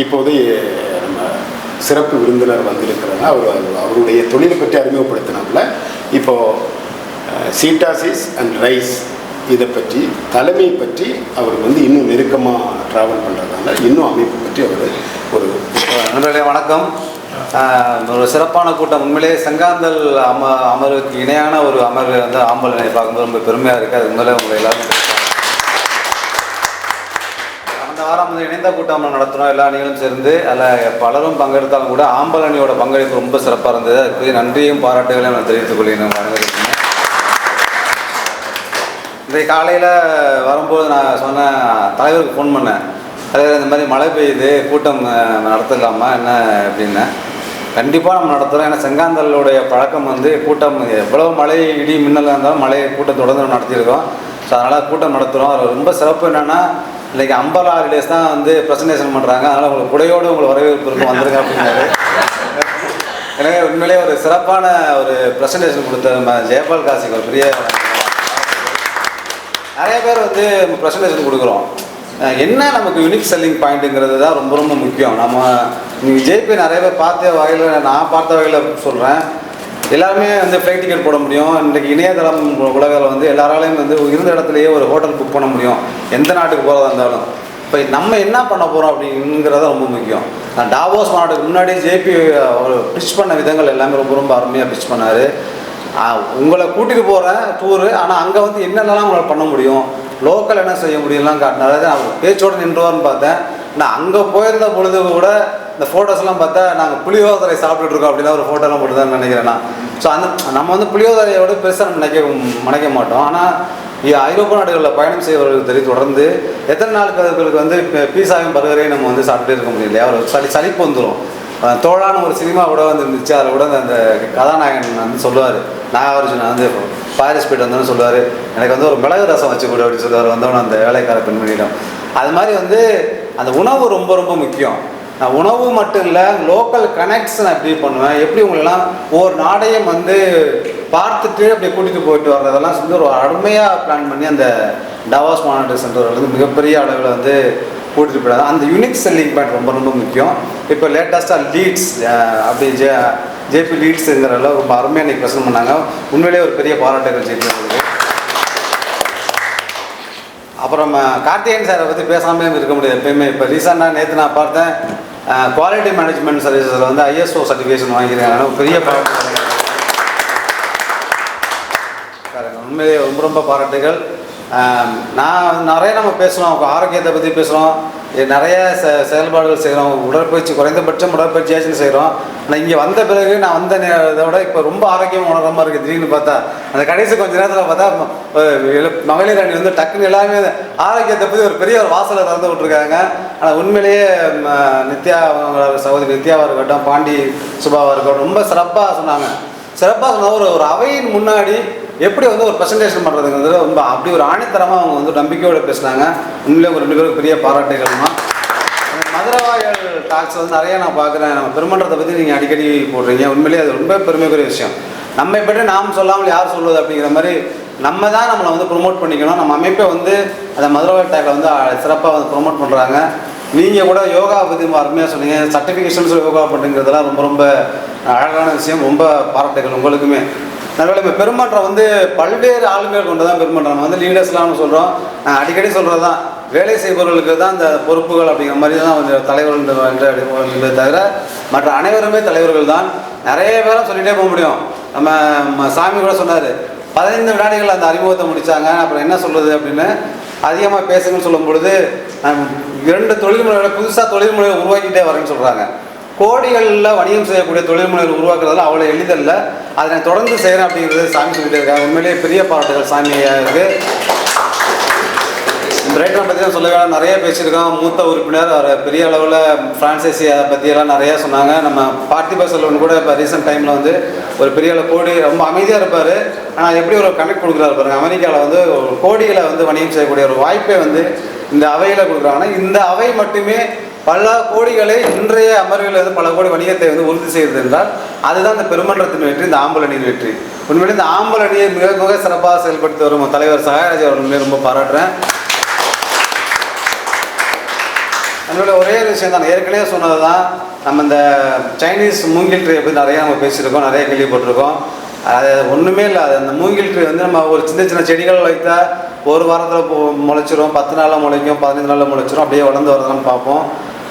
இப்போது நம்ம சிறப்பு விருந்தினர் வந்திருக்கிறாங்க. அவருடைய தொழிலை பற்றி அறிமுகப்படுத்தினாப்புல இப்போது சீட்டாசிஸ் அண்ட் ரைஸ் இதை பற்றி தலைமை பற்றி அவர் இன்னும் நெருக்கமாக ட்ராவல் பண்ணுறதுனால இன்னும் அமைப்பு பற்றி அவர் ஒரு நண்பர்களே வணக்கம். ஒரு சிறப்பான கூட்டம். உண்மையிலேயே செங்காந்தல் அமர்வுக்கு இணையான ஒரு அமர்வு ஆம்பல் அணி பார்க்கும்போது ரொம்ப பெருமையாக இருக்குது. அது உண்மையிலே உங்களை எல்லாரும் அந்த வாரம் இணைந்த கூட்டம் நடத்துகிறோம். எல்லா அணிகளும் சேர்ந்து அதில் பலரும் பங்கெடுத்தாலும் கூட ஆம்பல் அணியோட பங்களிப்பு ரொம்ப சிறப்பாக இருந்தது. அதுக்கு நன்றியும் பாராட்டுகளையும் நான் தெரிவித்துக் கொள்கிறேன். அனைவருக்குமே இன்றைக்கு காலையில் வரும்போது நான் சொன்னேன், தலைவருக்கு ஃபோன் பண்ணேன், தலைவர் இந்த மாதிரி மழை பெய்யுது, கூட்டம் நடத்தலாமா என்ன அப்படின்னு. கண்டிப்பாக நம்ம நடத்துகிறோம். ஏன்னா செங்காந்தலுடைய பழக்கம் கூட்டம் எவ்வளோ மழை இடி மின்னலாக இருந்தாலும் கூட்டம் தொடர்ந்து நடத்தியிருக்கோம். ஸோ அதனால் கூட்டம் நடத்துகிறோம். அதில் ரொம்ப சிறப்பு என்னென்னா இன்றைக்கி அம்பலா ஹாலிடேஸ் தான் ப்ரெசன்டேஷன் பண்ணுறாங்க. அதனால் உங்களுக்கு குடையோடு உங்களுக்கு வரவேற்பு இருக்கும், வந்துருங்க அப்படின்னாரு. எனவே உண்மையிலே ஒரு சிறப்பான ஒரு ப்ரெசன்டேஷன் கொடுத்த ஜெயபால் காசிக்கு ஒரு பெரிய நிறைய பேர் ப்ரெசன்டேஷன் கொடுக்குறோம். என்ன நமக்கு யூனிக் செல்லிங் பாயிண்ட்டுங்கிறது தான் ரொம்ப ரொம்ப முக்கியம். நம்ம நீங்கள் ஜேபி நிறைய பேர் பார்த்த வகையில், நான் பார்த்த வகையில் சொல்கிறேன், எல்லாருமே ஃப்ளைட் டிக்கெட் போட முடியும். இன்றைக்கி இணையதளம் உலகில் எல்லாராலையும் இருந்த இடத்துலையே ஒரு ஹோட்டல் புக் பண்ண முடியும், எந்த நாட்டுக்கு போகிறதா இருந்தாலும். இப்போ நம்ம என்ன பண்ண போகிறோம் அப்படிங்கிறத ரொம்ப முக்கியம். நான் டாவோஸ் மாநாட்டுக்கு முன்னாடி ஜேபி ஒரு பிச் பண்ண விதங்கள் எல்லாமே ரொம்ப ரொம்ப அருமையாக பிச் பண்ணார். உங்களை கூட்டிகிட்டு போகிறேன் டூரு, ஆனால் அங்கே என்னென்னலாம் உங்களால் பண்ண முடியும், லோக்கல் என்ன செய்ய முடியும்லாம் காட்டினாரு. அவர் பேச்சோடு நின்றுவார்னு பார்த்தேன். நான் அங்கே போயிருந்த பொழுது கூட இந்த ஃபோட்டோஸ்லாம் பார்த்தா நாங்கள் புளியோதரை சாப்பிட்டுருக்கோம் அப்படின்னா ஒரு ஃபோட்டோலாம் போட்டு தான் நினைக்கிறேன் நான். ஸோ நம்ம புளியோதரையோட பெருசாக நம்ம நினைக்க மாட்டோம். ஆனால் ஐரோப்பிய நாடுகளில் பயணம் செய்வர்களுக்கு தெரியும், தொடர்ந்து எத்தனை நாளுக்கு பீஸாவையும் பர்கரையும் நம்ம சாப்பிட்டுட்டே இருக்க முடியும் இல்லையா. ஒரு சலிப்பு வந்துடும். தோழான ஒரு சினிமா கூட இருந்துச்சு. அதில் கூட அந்த கதாநாயகன் சொல்லுவார், நாகார்ஜுனா பாரிஸ் போய்ட்டு வந்தோன்னு சொல்லுவார், எனக்கு ஒரு மிளகு ரசம் வச்சு கூட அப்படின்னு சொல்லுவார் வந்தவன அந்த வேலைக்கார பெண்மணியிடம். அது மாதிரி அந்த உணவு ரொம்ப ரொம்ப முக்கியம். நான் உணவு மட்டும் இல்லை, லோக்கல் கனெக்ட்ஸ் நான் எப்படி பண்ணுவேன், எப்படி உங்களெல்லாம் ஒவ்வொரு நாடையும் பார்த்துட்டு அப்படியே கூட்டிகிட்டு போயிட்டு வர்றதெல்லாம் ஒரு அருமையாக பிளான் பண்ணி அந்த டாவோஸ் மாநாட்டு சென்டர் மிகப்பெரிய அளவில் கூட்டிகிட்டு போயிடாது. அந்த யூனிக் செல்லிங் பாயிண்ட் ரொம்ப ரொம்ப முக்கியம். இப்போ லேட்டஸ்ட்டாக லீட்ஸ் அப்படி ஜேபி லீட்ஸுங்கிறல ரொம்ப அருமையாக இன்றைக்கி ப்ரெசென்ட் பண்ணாங்க. உண்மையிலேயே ஒரு பெரிய பாராட்டுகள் ஜேபி அவங்களுக்கு. அப்புறம் கார்த்திகேயன் சாரை பற்றி பேசாமல் இருக்க முடியாது எப்பயுமே. இப்போ ரீசெண்டாக நேற்று நான் பார்த்தேன், குவாலிட்டி மேனேஜ்மெண்ட் சர்வீஸில் ISO சர்டிஃபிகேஷன் வாங்கியிருக்காங்க. பெரிய பாராட்டு, உண்மையிலே ரொம்ப ரொம்ப பாராட்டுகள். நான் நிறைய நம்ம பேசுகிறோம், ஆரோக்கியத்தை பற்றி பேசுகிறோம், நிறைய செயல்பாடுகள் செய்கிறோம், உடற்பயிற்சி குறைந்தபட்சம் உடற்பயிற்சியாச்சும் செய்கிறோம். ஆனால் இங்கே வந்த பிறகு நான் வந்த இதை விட இப்போ ரொம்ப ஆரோக்கியம் உணரமாக இருக்குது. திடீர்னு பார்த்தா அந்த கடைசி கொஞ்சம் நேரத்தில் பார்த்தா மகளிர் அணி டக்குன்னு எல்லாமே ஆரோக்கியத்தை பற்றி ஒரு பெரிய ஒரு வாசலை திறந்து விட்ருக்காங்க. ஆனால் உண்மையிலேயே நித்யா சகோதரி நித்யாவாக இருக்கட்டும், பாண்டி சுபாவாக இருக்கட்டும், ரொம்ப சிறப்பாக சொன்னாங்க. சிறப்பாக சொன்னால் ஒரு அவையின் முன்னாடி எப்படி ஒரு ப்ரெசன்டேஷன் பண்ணுறதுங்கிறது ரொம்ப அப்படி ஒரு ஆணித்தரமாக அவங்க நம்பிக்கையோடு பேசினாங்க. உண்மையிலே ஒரு 2 பேருக்கு பெரிய பாராட்டுகள்மா. மதுரவாயல் டாக்ஸ் நிறையா நான் பார்க்குறேன். நம்ம பெருமன்றத்தை பற்றி நீங்கள் அடிக்கடி போடுறீங்க. உண்மையிலேயே அது ரொம்ப பெருமைக்குரிய விஷயம். நம்மை பற்றி நாம் சொல்லாமல் யார் சொல்வது அப்படிங்கிற மாதிரி நம்ம தான் நம்மளை ப்ரொமோட் பண்ணிக்கணும். நம்ம அமைப்பை அந்த மதுரவாயல் டாக்ல சிறப்பாக ப்ரொமோட் பண்ணுறாங்க. நீங்கள் கூட யோகா பற்றி அருமையாக சொன்னீங்க. சர்டிஃபிகேஷன்ஸ் யோகா பண்ணுறதுலாம் ரொம்ப ரொம்ப அழகான விஷயம். ரொம்ப பாராட்டுகள் உங்களுக்குமே. அதனால் இப்போ பெருமன்றம் பல்வேறு ஆளுமைகள் கொண்டு தான் பெருமன்றம். நம்ம லீடர்ஸ்லாம் சொல்கிறோம், நான் அடிக்கடி சொல்கிறது தான், வேலை செய்பவர்களுக்கு தான் அந்த பொறுப்புகள் அப்படிங்கிற மாதிரி தான் தலைவர்கள் தவிர மற்ற அனைவருமே தலைவர்கள் தான். நிறைய பேரும் சொல்லிகிட்டே போக முடியும். நம்ம சாமி கூட சொன்னார், 15 வினாடிகள் அந்த அறிமுகத்தை முடித்தாங்க. அப்புறம் என்ன சொல்கிறது அப்படின்னு அதிகமாக பேசுங்கன்னு சொல்லும் பொழுது 2 தொழில்முறைகளை புதுசாக தொழில்முறைகளை உருவாக்கிட்டே வரேன்னு சொல்கிறாங்க. கோடிகளில் வணிகம் செய்யக்கூடிய தொழில்முறைகள் உருவாக்குறதுல அவ்வளோ எளிதல்ல. அதை நான் தொடர்ந்து செய்கிறேன் அப்படிங்கிறது சாமி சொல்லிட்டே இருக்காங்க. உண்மையிலேயே பெரிய பாராட்டுகள் சாமியாக இருக்குது. பிரேட்டனை பற்றி தான் சொல்ல வேணாம், நிறைய பேசியிருக்கோம். மூத்த உறுப்பினர் அவர் பெரிய அளவில் ஃப்ரான்சைஸி அதை பற்றியெல்லாம் நிறையா சொன்னாங்க. நம்ம பார்த்திப செல்வன் கூட இப்போ ரீசெண்ட் டைமில் ஒரு பெரிய அளவு கோடி ரொம்ப அமைதியாக இருப்பார். ஆனால் எப்படி ஒரு கனெக்ட் கொடுக்குறாரு பாருங்க. அமெரிக்காவில் ஒரு கோடிகளை வணிகம் செய்யக்கூடிய ஒரு வாய்ப்பை இந்த அவையில் கொடுக்குறாங்கன்னா, இந்த அவை மட்டுமே பல கோடிகளை இன்றைய அமர்வில் பல கோடி வணிகத்தை உறுதி செய்கிறது என்றால் அதுதான் இந்த பெருமன்றத்தின் வெற்றி, இந்த ஆம்பல் அணியின் வெற்றி. உண்மையிலே இந்த ஆம்பல் அணியை மிக மிக சிறப்பாக செயல்படுத்தி வரும் தலைவர் சகாயராஜ் அவர்கள் ரொம்ப பாராட்டுறேன். என்னோட ஒரே ஒரு விஷயம் தான், ஏற்கனவே சொன்னது தான். நம்ம இந்த சைனீஸ் மூங்கில் ட்ரீ பற்றி நிறையா நம்ம பேசியிருக்கோம், நிறைய கேள்விப்பட்டிருக்கோம். அது ஒன்றுமே இல்லை. அது அந்த மூங்கில் ட்ரீ வந்து நம்ம ஒரு சின்ன சின்ன செடிகள் வைத்தா ஒரு வாரத்தில் முளைச்சிரும், 10 நாளில் முளைக்கும், 15 நாளில் முளைச்சிரும், அப்படியே வளர்ந்து வரதான்னு பார்ப்போம்.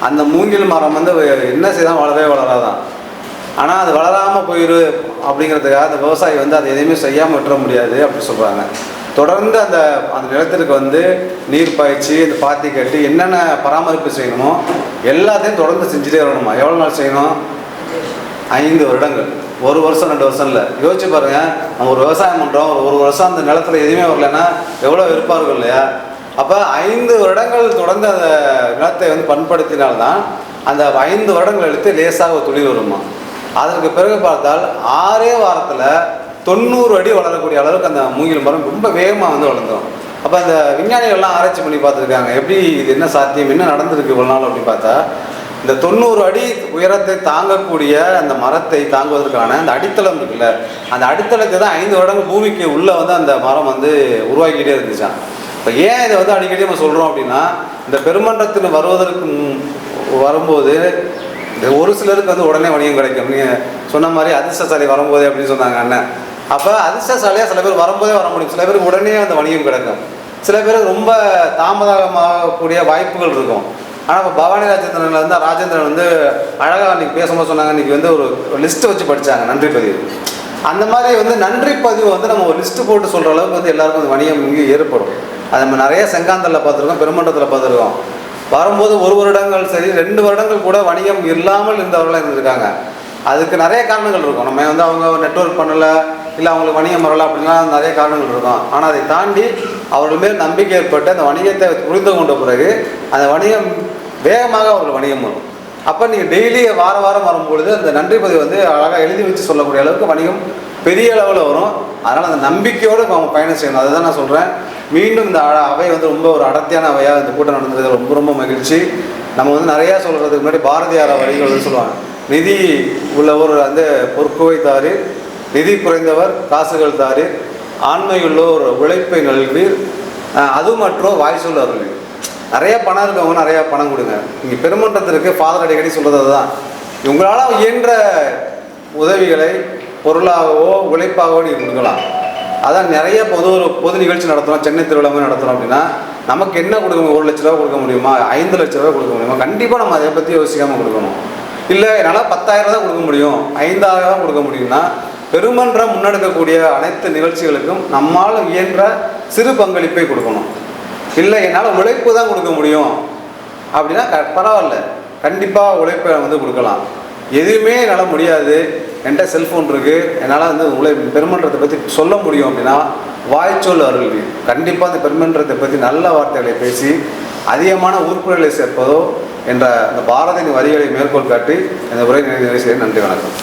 அந்த மூங்கில் மரம் வந்து என்ன செய்தால் வளரவே வளராதான். ஆனால் அது வளராமல் போயிரு அப்படிங்கிறதுக்காக அந்த விவசாயி வந்து அதை எதையுமே செய்யாமல் விட்டுற முடியாது அப்படி சொல்கிறாங்க. தொடர்ந்து அந்த நிலத்திற்கு வந்து நீர் பாய்ச்சி இந்த பாத்தி கட்டி என்னென்ன பராமரிப்பு செய்யணுமோ எல்லாத்தையும் தொடர்ந்து செஞ்சுட்டே வரணுமா. எவ்வளோ நாள் செய்யணும்? 5 வருடங்கள். 1 வருஷம் 2 வருஷம் இல்லை. யோசிச்சு பாருங்கள், நம்ம ஒரு விவசாயம் பண்ணுறோம், ஒரு வருஷம் அந்த நிலத்தில் எதுவுமே வரலன்னா எவ்வளோ வெறுப்பார்கள் இல்லையா? அப்போ 5 வருடங்கள் தொடர்ந்து அந்த நிலத்தை வந்து பண்படுத்தினால்தான் அந்த 5 வருடங்கள் எடுத்து லேசாக ஒரு துளிர் வருமா. அதற்கு பிறகு பார்த்தால் 6 வாரத்தில் 90 அடி வளரக்கூடிய அளவுக்கு அந்த மூங்கில் மரம் ரொம்ப வேகமாக வந்து வளர்ந்துடும். அப்போ அந்த விஞ்ஞானிகள்லாம் ஆராய்ச்சி பண்ணி பார்த்துருக்காங்க, எப்படி இது என்ன சாத்தியம், என்ன நடந்திருக்கு இவ்வளோ நாள் அப்படின்னு பார்த்தா, இந்த 90 அடி உயரத்தை தாங்கக்கூடிய அந்த மரத்தை தாங்குவதற்கான அந்த அடித்தளம் இருக்குல்ல, அந்த அடித்தளத்தை தான் 5 வருடங்கள் பூமிக்கு உள்ளே வந்து அந்த மரம் வந்து உருவாக்கிட்டே இருந்துச்சான். இப்போ ஏன் இதை வந்து அடிக்கடி நம்ம சொல்கிறோம் அப்படின்னா, இந்த பெருமன்றத்தில் வருவதற்கு வரும்போது ஒரு சிலருக்கு வந்து உடனே வணிகம் கிடைக்கும். நீங்கள் சொன்ன மாதிரி அதிர்ஷ்டசாலி வரும்போதே அப்படின்னு சொன்னாங்க அண்ணன். அப்போ அதிர்ஷ்டசாலியாக சில பேர் வரும்போதே வர முடியும், சில பேருக்கு உடனே அந்த வணிகம் கிடைக்கும், சில பேருக்கு ரொம்ப தாமதமாகக்கூடிய வாய்ப்புகள் இருக்கும். ஆனால் இப்போ பவானி ராஜேந்திரனில் வந்து ராஜேந்திரன் வந்து அழகாக அன்றைக்கி பேசும்போது சொன்னாங்க, இன்றைக்கி வந்து ஒரு லிஸ்ட்டு வச்சு படித்தாங்க நன்றி பதிவு. அந்த மாதிரி வந்து நன்றி பதிவு வந்து நம்ம ஒரு லிஸ்ட்டு போட்டு சொல்கிற அளவுக்கு வந்து எல்லாருக்கும் அந்த வணிகம் இங்கே ஏற்படும். அது நம்ம நிறைய செங்காந்தலில் பார்த்துருக்கோம், பெருமன்றத்தில் பார்த்துருக்கோம். வரும்போது 1 வருடங்கள் சரி 2 வருடங்கள் கூட வணிகம் இல்லாமல் இருந்தவர்களாக இருந்திருக்காங்க. அதுக்கு நிறைய காரணங்கள் இருக்கும். நம்ம வந்து அவங்க நெட்வொர்க் பண்ணலை, இல்லை அவங்களுக்கு வணிகம் வரலை அப்படின்லாம் நிறைய காரணங்கள் இருக்கும். ஆனால் அதை தாண்டி அவர்கள் மேல் நம்பிக்கை ஏற்பட்டு அந்த வணிகத்தை புரிந்து கொண்ட பிறகு அந்த வணிகம் வேகமாக அவர்கள் வணிகம் வரும். அப்போ நீங்கள் டெய்லி வாரம் வரும்பொழுது அந்த நன்றி பதிவு வந்து அழகாக எழுதி வச்சு சொல்லக்கூடிய அளவுக்கு வணிகம் பெரிய அளவில் வரும். அதனால் அந்த நம்பிக்கையோடு அவங்க பயணம் செய்யணும். அதுதான் நான் சொல்கிறேன். மீண்டும் இந்த அவை வந்து ரொம்ப ஒரு அடர்த்தியான அவையாக இந்த கூட்டம் நடந்தது ரொம்ப ரொம்ப மகிழ்ச்சி. நம்ம வந்து நிறையா சொல்கிறதுக்கு முன்னாடி பாரதியார் வரிகள் வந்து சொல்லுவாங்க, நிதி உள்ளவர் வந்து பொற்குவை தாரு, நிதி குறைந்தவர் காசுகள் தாரு, ஆண்மையுள்ளோர் உழைப்பை நல்வீர், அது மற்றும் வாய் சொல்ல அருள். நிறைய பணம் இருக்கவங்க நிறையா பணம் கொடுங்க. இங்கே பெருமன்றத்திற்கு ஃபாதர் அடிக்கடி சொல்கிறது தான், உங்களால் இயன்ற உதவிகளை பொருளாகவோ உழைப்பாகவோ நீங்கள் கொடுக்கலாம். அதான் நிறைய பொது நிகழ்ச்சி நடத்துகிறோம், சென்னை திருவிழாமல் நடத்துகிறோம் அப்படின்னா நமக்கு என்ன கொடுக்க முடியும்? 1 லட்ச ரூபா கொடுக்க முடியுமா? 5 லட்ச ரூபா கொடுக்க முடியுமா? கண்டிப்பாக நம்ம அதை பற்றி யோசிக்காமல் கொடுக்கணும். இல்லை என்னால் 10,000 தான் கொடுக்க முடியும், 5,000 தான் கொடுக்க முடியும்னா பெருமன்றம் முன்னெடுக்கக்கூடிய அனைத்து நிகழ்ச்சிகளுக்கும் நம்மால் இயன்ற சிறு பங்களிப்பை கொடுக்கணும். இல்லை என்னால் உழைப்பு தான் கொடுக்க முடியும் அப்படின்னா பரவாயில்ல, கண்டிப்பாக உழைப்பை வந்து கொடுக்கலாம். எதுவுமே என்னால் முடியாது, என்கிட்ட செல்ஃபோன் இருக்குது, என்னால் வந்து பெருமன்றத்தை பற்றி சொல்ல முடியும் அப்படின்னா வாய்ச்சொல் அருள்வி. கண்டிப்பாக அந்த பெருமன்றத்தை பற்றி நல்ல வார்த்தைகளை பேசி அதிகமான உறுப்பினர்களை சேர்ப்பதோ என்ற அந்த பாரதியின் வரிகளை மேற்கோள் காட்டி இந்த உரை நிறைவு செய்ய நன்றி, வணக்கம்.